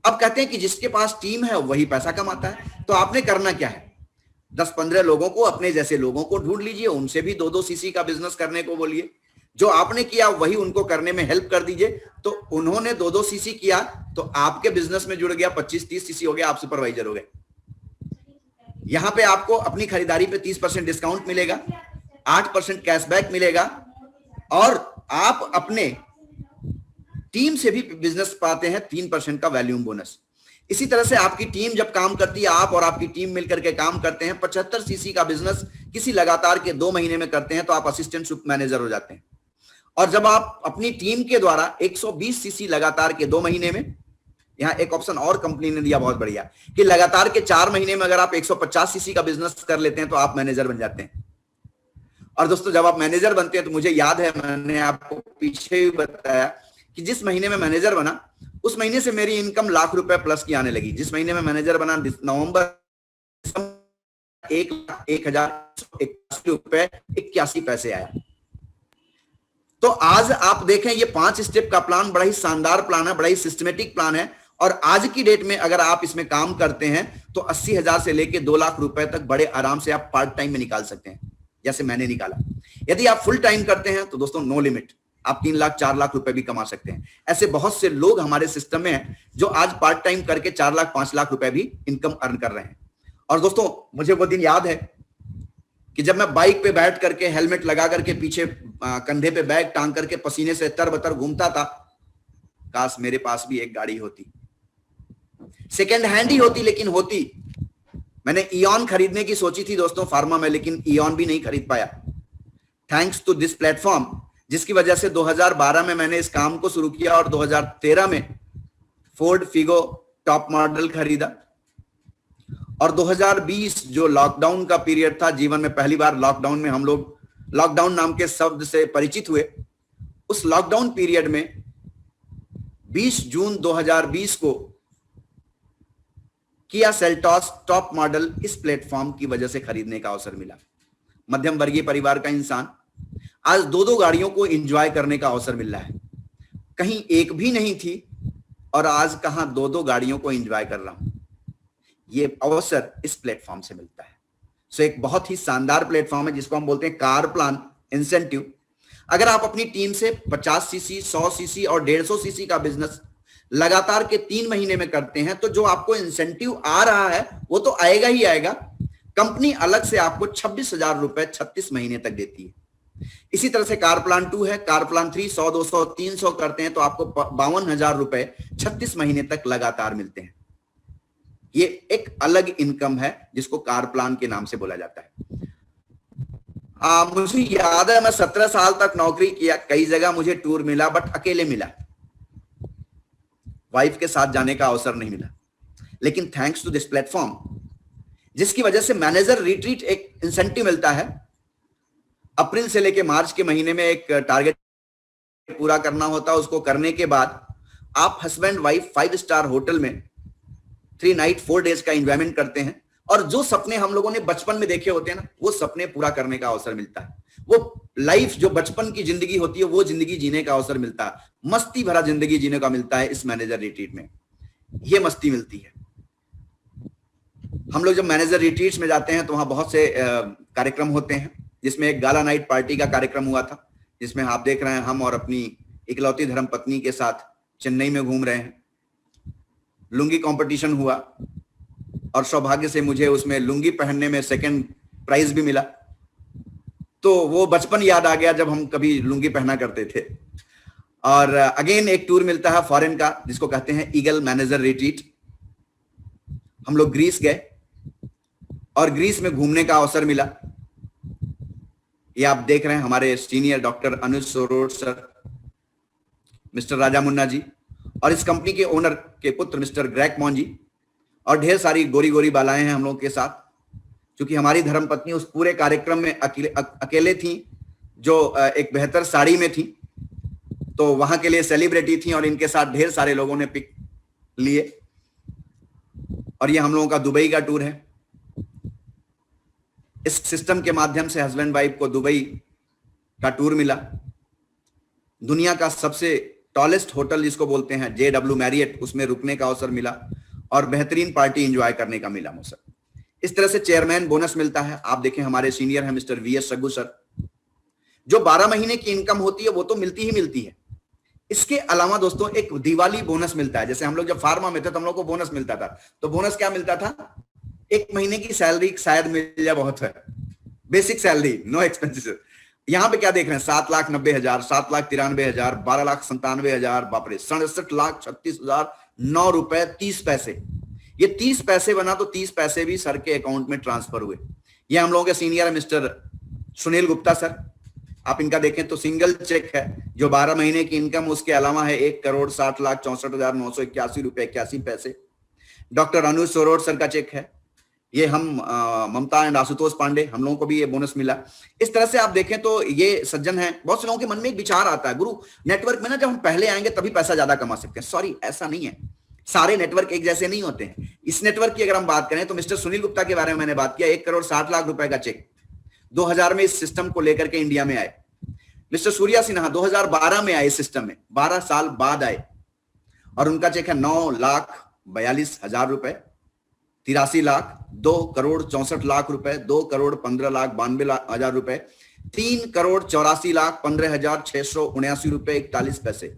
Speaker 2: अब कहते हैं कि जिसके पास टीम है वही पैसा कमाता है। तो आपने करना क्या है, 10-15 लोगों को, अपने जैसे लोगों को ढूंढ लीजिए, उनसे भी 2-2 सीसी का बिजनेस करने को बोलिए। जो आपने किया वही उनको करने में हेल्प कर दीजिए। तो उन्होंने 2-2 सीसी किया तो आपके बिजनेस में जुड़ गया, 25-30 सीसी हो गया, आप सुपरवाइजर हो गए। यहां पे आपको अपनी खरीदारी पे 30% डिस्काउंट मिलेगा, 8% कैशबैक मिलेगा, और आप अपने टीम से भी बिजनेस पाते हैं 3% का वैल्यूम बोनस। इसी तरह से आपकी टीम जब काम करती है, आप और आपकी टीम मिलकर के काम करते हैं, 75 सीसी का बिजनेस किसी लगातार के 2 महीने में करते हैं तो आप असिस्टेंट सुप मैनेजर हो जाते हैं। और जब आप अपनी टीम के द्वारा 120 सीसी लगातार के 2 महीने में, यहां एक ऑप्शन और कंपनी ने दिया बहुत बढ़िया कि लगातार के 4 महीने में अगर आप 150 सीसी का बिजनेस कर लेते हैं तो आप मैनेजर बन जाते हैं। और दोस्तों, जब आप मैनेजर बनते हैं तो मुझे याद है, मैंने आपको पीछे भी बताया कि जिस महीने में मैनेजर बना उस महीने से मेरी इनकम लाख रुपए प्लस की आने लगी। जिस महीने में मैनेजर बना, नवंबर, 1,01,81 रुपए 81 पैसे आया। तो आज आप देखें, ये 5 स्टेप का प्लान बड़ा ही शानदार प्लान है, बड़ा ही सिस्टमेटिक प्लान है। और आज की डेट में अगर आप इसमें काम करते हैं तो 80,000 से लेके 2 लाख रुपए तक बड़े आराम से आप पार्ट टाइम में निकाल सकते हैं, जैसे मैंने निकाला। यदि आप फुल टाइम करते हैं तो दोस्तों नो लिमिट, आप 3 लाख 4 लाख रुपए भी कमा सकते हैं। ऐसे बहुत से लोग हमारे सिस्टम में हैं जो आज पार्ट टाइम करके 4 लाख 5 लाख रुपए भी इनकम अर्न कर रहे हैं। और दोस्तों मुझे वो दिन याद है कि जब मैं बाइक पे बैठ करके हेलमेट लगा करके पीछे कंधे पे बैग टांग करके पसीने से तरबतर घूमता था, काश मेरे पास भी एक गाड़ी होती, सेकेंड हैंड ही होती लेकिन होती। मैंने इयॉन खरीदने की सोची थी दोस्तों फार्मा में, लेकिन इयॉन भी नहीं खरीद पाया। थैंक्स टू दिस प्लेटफॉर्म, जिसकी वजह से 2012 में मैंने इस काम को शुरू किया और 2013 में फोर्ड फिगो टॉप मॉडल खरीदा। और 2020 जो लॉकडाउन का पीरियड था, जीवन में पहली बार लॉकडाउन में हम लोग लॉकडाउन नाम के शब्द से परिचित हुए। उस लॉकडाउन पीरियड में 20 जून 2020 को किया सेल्टॉस टॉप मॉडल इस प्लेटफॉर्म की वजह से खरीदने का अवसर मिला। मध्यम वर्गीय परिवार का इंसान आज दो गाड़ियों को एंजॉय करने का अवसर मिल रहा है। कहीं एक भी नहीं थी और आज कहां दो गाड़ियों को एंजॉय कर रहा हूं। ये अवसर इस प्लेटफॉर्म से मिलता है। सो एक बहुत ही शानदार प्लेटफॉर्म है जिसको हम बोलते हैं कार प्लान इंसेंटिव। अगर आप अपनी टीम से 50 सीसी, 100 सीसी और 150 सीसी का बिजनेस लगातार के 3 महीने में करते हैं, तो जो आपको इंसेंटिव आ रहा है वो तो आएगा ही आएगा। कंपनी अलग से आपको 26,000 रुपए 36 महीने तक देती है। इसी तरह से कार प्लान 2 है, कार प्लान 3 100, 200, 300 करते हैं तो आपको 52,000 रुपए 36 महीने तक लगातार मिलते हैं। ये एक अलग इनकम है जिसको कार प्लान के नाम से बोला जाता है। मुझे याद है मैं 17 साल तक नौकरी किया, कई जगह मुझे टूर मिला बट अकेले मिला, वाइफ के साथ जाने का अवसर नहीं मिला। लेकिन थैंक्स टू दिस प्लेटफॉर्म, जिसकी वजह से मैनेजर रिट्रीट एक इंसेंटिव मिलता है। अप्रैल से लेके मार्च के महीने में एक टारगेट पूरा करना होता है। उसको करने के बाद आप हस्बैंड वाइफ 5 स्टार होटल में 3 नाइट 4 डेज का एंजॉयमेंट करते हैं और जो सपने हम लोगों ने बचपन में देखे होते हैं ना, वो सपने पूरा करने का अवसर मिलता है। वो लाइफ जो बचपन की जिंदगी होती है वो जिंदगी जीने का अवसर मिलता है। मस्ती भरा जिंदगी जीने का मिलता है इस मैनेजर रिट्रीट में। ये मस्ती मिलती है। हम लोग जब मैनेजर रिट्रीट्स में जाते हैं तो वहां बहुत से कार्यक्रम होते हैं, जिसमें एक गाला नाइट पार्टी का कार्यक्रम हुआ था, जिसमें आप देख रहे हैं हम और अपनी इकलौती धर्मपत्नी के साथ चेन्नई में घूम रहे हैं। लुंगी कंपटीशन हुआ और सौभाग्य से मुझे उसमें लुंगी पहनने में सेकंड प्राइज भी मिला। तो वो बचपन याद आ गया जब हम कभी लुंगी पहना करते थे। और अगेन एक टूर मिलता है फॉरेन का जिसको कहते हैं ईगल मैनेजर रिट्रीट। हम लोग ग्रीस गए और ग्रीस में घूमने का अवसर मिला। ये आप देख रहे हैं हमारे senior doctor Anuj Sorod sir, mister राजा मुन्ना जी और इस कंपनी के ओनर के पुत्र मिस्टर ग्रेग मॉन जी, और ढेर सारी गोरी गोरी बालाएं हैं हम लोगों के साथ। क्योंकि हमारी धर्मपत्नी उस पूरे कार्यक्रम में अकेले थी जो एक बेहतर साड़ी में थी, तो वहां के लिए सेलिब्रिटी थी और इनके साथ ढेर सारे लोगों ने पिक लिए। और ये हम लोगों का दुबई का टूर है। इस सिस्टम के माध्यम से हस्बैंड वाइफ को दुबई का टूर मिला। दुनिया का सबसे टॉलेस्ट होटल जिसको बोलते हैं JW मैरियट, उसमें रुकने का अवसर मिला और बेहतरीन पार्टी एंजॉय करने का मिला अवसर। इस तरह से चेयरमैन बोनस मिलता है। आप देखें हमारे सीनियर हैं मिस्टर VS सग्गू सर, जो 12 महीने की इनकम होती है वो तो मिलती ही मिलती है। इसके अलावा दोस्तों एक दिवाली बोनस मिलता है। जैसे हम लोग जब फार्मा में थे तो हम लोग को बोनस मिलता था, तो बोनस क्या मिलता था? 1 महीने की सैलरी शायद मिल जाए, बहुत है, बेसिक सैलरी, नो एक्सपेंसेस। यहां पे क्या देख रहे हैं? 7,90,000, 7,93,000, 12,97,000, बाप रे, 67,36,009 रुपए 30 पैसे। ये 30 पैसे बना तो 30 पैसे भी सर के अकाउंट में ट्रांसफर हुए। ये हम लोगों के सीनियर है मिस्टर सुनील गुप्ता सर। आप इनका देखें तो सिंगल चेक है जो 12 महीने की इनकम, उसके अलावा है 1,60,64,981 रुपए 81 पैसे। डॉक्टर अनुज सोरोड सर का चेक है। ये हम ममता एंड आशुतोष पांडे, हम लोगों को भी ये बोनस मिला। इस तरह से आप देखें तो ये सज्जन है। बहुत से लोगों के मन में एक विचार आता है, गुरु नेटवर्क में ना जब हम पहले आएंगे तभी पैसा ज्यादा कमा सकते हैं। सॉरी, ऐसा नहीं है। सारे नेटवर्क एक जैसे नहीं होते हैं। इस नेटवर्क की अगर हम बात करें तो मिस्टर सुनील गुप्ता के बारे में मैंने बात किया, 1,60,00,000 रुपए का चेक 2000 में इस सिस्टम को लेकर के इंडिया में आए। मिस्टर सूर्या सिन्हा 2012 में आए इस सिस्टम में, 12 साल बाद आए और उनका चेक है 9,42,000 रुपए, 83 लाख, 2,64,00,000 रुपए, 2,15,92,000 रुपए, 3,84,15,679 रुपए 41 पैसे।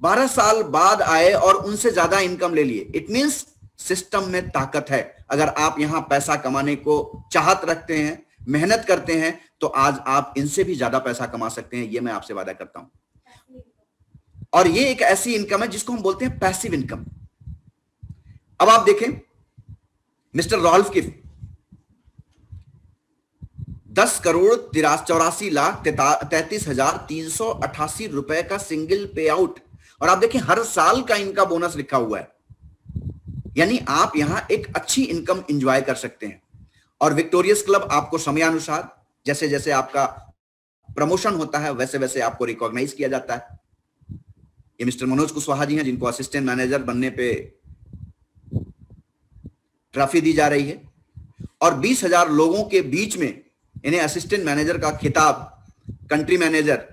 Speaker 2: 12 साल बाद आए और उनसे ज्यादा इनकम ले लिए। इट मींस सिस्टम में ताकत है। अगर आप यहां पैसा कमाने को चाहत रखते हैं, मेहनत करते हैं, तो आज आप इनसे भी ज्यादा पैसा कमा सकते हैं, ये मैं आपसे वादा करता हूं। और ये एक ऐसी इनकम है जिसको हम बोलते हैं पैसिव इनकम। अब आप देखें, मिस्टर रॉल्फ किफ 10,84,33,388 रुपए का सिंगल पे आउट, और आप देखें हर साल का इनका बोनस लिखा हुआ है, यानी आप यहां एक अच्छी इनकम एंजॉय कर सकते हैं। और विक्टोरियस क्लब आपको समयानुसार जैसे जैसे आपका प्रमोशन होता है वैसे वैसे आपको रिकॉग्नाइज किया जाता है। ये मिस्टर मनोज कुशवाहा जी हैं जिनको असिस्टेंट मैनेजर बनने पे ट्रॉफी दी जा रही है, और 20,000 लोगों के बीच में इन्हें असिस्टेंट मैनेजर का खिताब कंट्री मैनेजर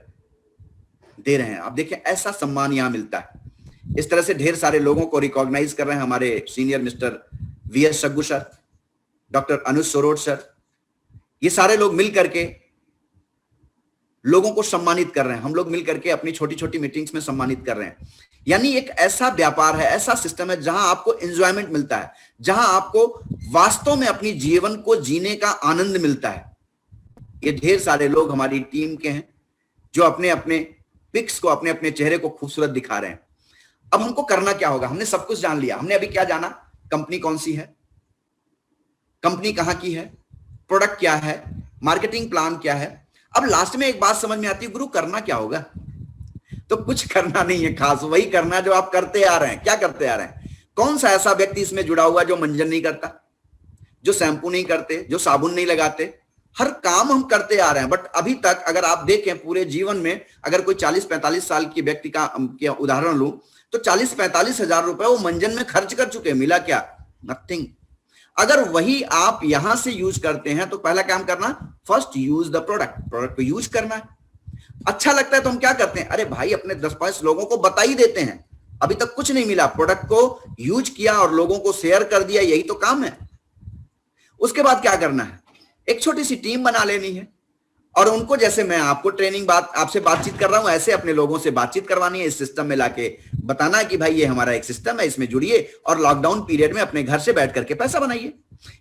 Speaker 2: दे रहे हैं। आप देखें ऐसा सम्मान यहां मिलता है। इस तरह से ढेर सारे लोगों को रिकॉग्नाइज कर रहे हैं हमारे senior mister VS Saggu sir, doctor Anuj Sorod sir, ये सारे लोग मिल करके लोगों को सम्मानित कर रहे हैं। हम लोग मिल करके अपनी छोटी छोटी मीटिंग्स में सम्मानित कर रहे हैं। यानी एक ऐसा व्यापार है, ऐसा सिस्टम है जहां आपको एंजॉयमेंट मिलता है, जहां आपको वास्तव में अपनी जीवन को जीने का आनंद मिलता है। ये ढेर सारे लोग हमारी टीम के हैं जो अपने अपने पिक्स को, अपने अपने चेहरे को खूबसूरत दिखा रहे हैं। अब हमको करना क्या होगा? हमने सब कुछ जान लिया। हमने अभी क्या जाना? कंपनी कौन सी है, कंपनी कहां की है, प्रोडक्ट क्या है, मार्केटिंग प्लान क्या है। अब लास्ट में एक बात समझ में आती है, गुरु करना क्या होगा? तो कुछ करना नहीं है खास, वही करना जो आप करते आ रहे हैं। क्या करते आ रहे हैं? कौन सा ऐसा व्यक्ति इसमें जुड़ा हुआ जो मंजन नहीं करता, जो शैम्पू नहीं करते, जो साबुन नहीं लगाते? हर काम हम करते आ रहे हैं, बट अभी तक अगर आप देखें पूरे जीवन में, अगर कोई 40-45 साल की व्यक्ति का उदाहरण लूं, तो 40-45 हजार रुपए वो मंजन में खर्च कर चुके हैं। मिला क्या? नथिंग। अगर वही आप यहां से यूज करते हैं तो पहला काम करना, first use the product. Product को यूज करना है। अच्छा लगता है तो हम क्या करते हैं? अरे भाई अपने 10-5 लोगों को बता ही देते हैं। अभी तक कुछ नहीं मिला, प्रोडक्ट को यूज किया और लोगों को शेयर कर दिया, यही तो काम है। उसके बाद क्या करना है? एक छोटी सी टीम बना लेनी है, और उनको जैसे मैं आपको आपसे बातचीत कर रहा हूं, ऐसे अपने लोगों से बातचीत करवानी है। इस सिस्टम में लाके बताना है कि भाई ये हमारा एक सिस्टम है, इसमें जुड़िए और लॉकडाउन पीरियड में अपने घर से बैठ करके पैसा बनाइए।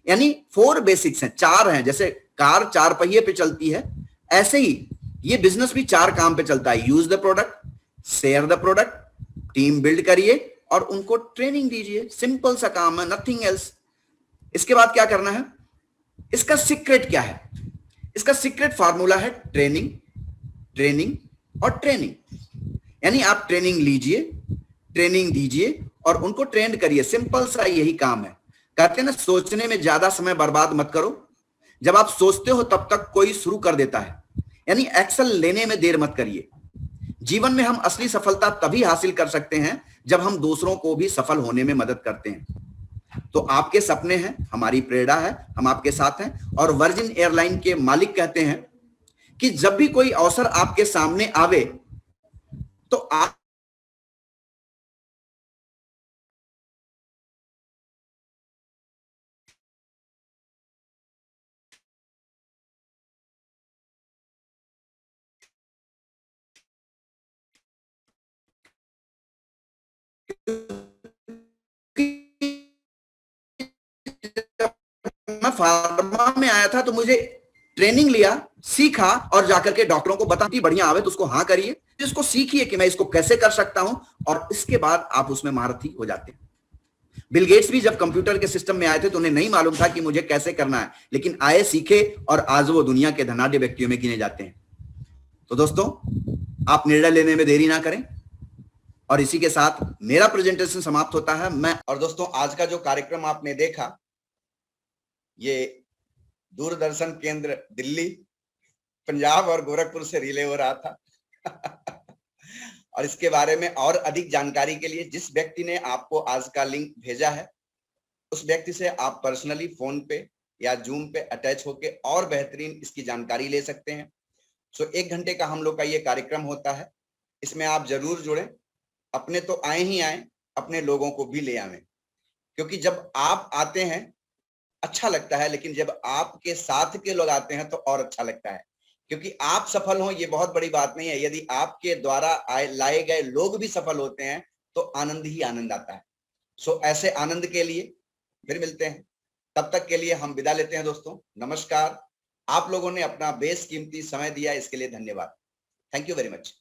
Speaker 2: यानी 4 बेसिक्स हैं, 4 हैं। जैसे कार 4 पहिए पे चलती है, ऐसे ही ये बिजनेस भी 4 काम पे चलता है। Use the product, share the product, team build करिए और उनको ट्रेनिंग दीजिए। सिंपल सा काम है, नथिंग एल्स। इसके बाद क्या करना है? इसका सीक्रेट क्या है? इसका सीक्रेट फार्मूला है ट्रेनिंग, ट्रेनिंग और ट्रेनिंग। यानी आप ट्रेनिंग लीजिए, ट्रेनिंग दीजिए और उनको ट्रेंड करिए। सिंपल सा यही काम है। कहते हैं ना, सोचने में ज्यादा समय बर्बाद मत करो। जब आप सोचते हो तब तक कोई शुरू कर देता है। यानी एक्शन लेने में देर मत करिए। जीवन में हम असली सफलता तभी हासिल कर सकते हैं जब हम दूसरों को भी सफल होने में मदद करते हैं। तो आपके सपने हैं, हमारी प्रेरणा है, हम आपके साथ हैं। और वर्जिन एयरलाइन के मालिक कहते हैं कि जब भी कोई अवसर आपके सामने आवे तो आप मैं फार्मा में आया था तो मुझे ट्रेनिंग लिया, सीखा और जाकर के डॉक्टरों को बताती बढ़िया आवे तो उसको हाँ करिए, इसको सीखिए कि मैं इसको कैसे कर सकता हूं, और इसके बाद आप उसमें महारथी हो जाते हैं। बिल गेट्स भी जब कंप्यूटर के सिस्टम में आए थे तो उन्हें नहीं मालूम था कि मुझे कैसे करना है, लेकिन आए, सीखे और आज वो दुनिया के धनाढ्य व्यक्तियों में गिने जाते हैं। तो दोस्तों, आप निर्णय लेने में देरी ना करें। और इसी के साथ मेरा प्रेजेंटेशन समाप्त होता है। और दोस्तों, आज का जो कार्यक्रम आपने देखा, ये दूरदर्शन केंद्र दिल्ली, पंजाब और गोरखपुर से रिले हो रहा था। और इसके बारे में और अधिक जानकारी के लिए जिस व्यक्ति ने आपको आज का लिंक भेजा है, उस व्यक्ति से आप पर्सनली फोन पे या जूम पे अटैच होके और बेहतरीन इसकी जानकारी ले सकते हैं। 1 घंटे का हम लोग का ये कार्यक्रम होता है। इसमें आप जरूर जुड़ें। अपने तो आए ही आए, अपने लोगों को भी ले आवें, क्योंकि जब आप आते हैं अच्छा लगता है, लेकिन जब आपके साथ के लोग आते हैं तो और अच्छा लगता है। क्योंकि आप सफल हो ये बहुत बड़ी बात नहीं है, यदि आपके द्वारा लाए गए लोग भी सफल होते हैं तो आनंद ही आनंद आता है। ऐसे आनंद के लिए फिर मिलते हैं। तब तक के लिए हम विदा लेते हैं दोस्तों। नमस्कार। आप लोगों ने अपना बेशकीमती समय दिया, इसके लिए धन्यवाद। Thank you very much.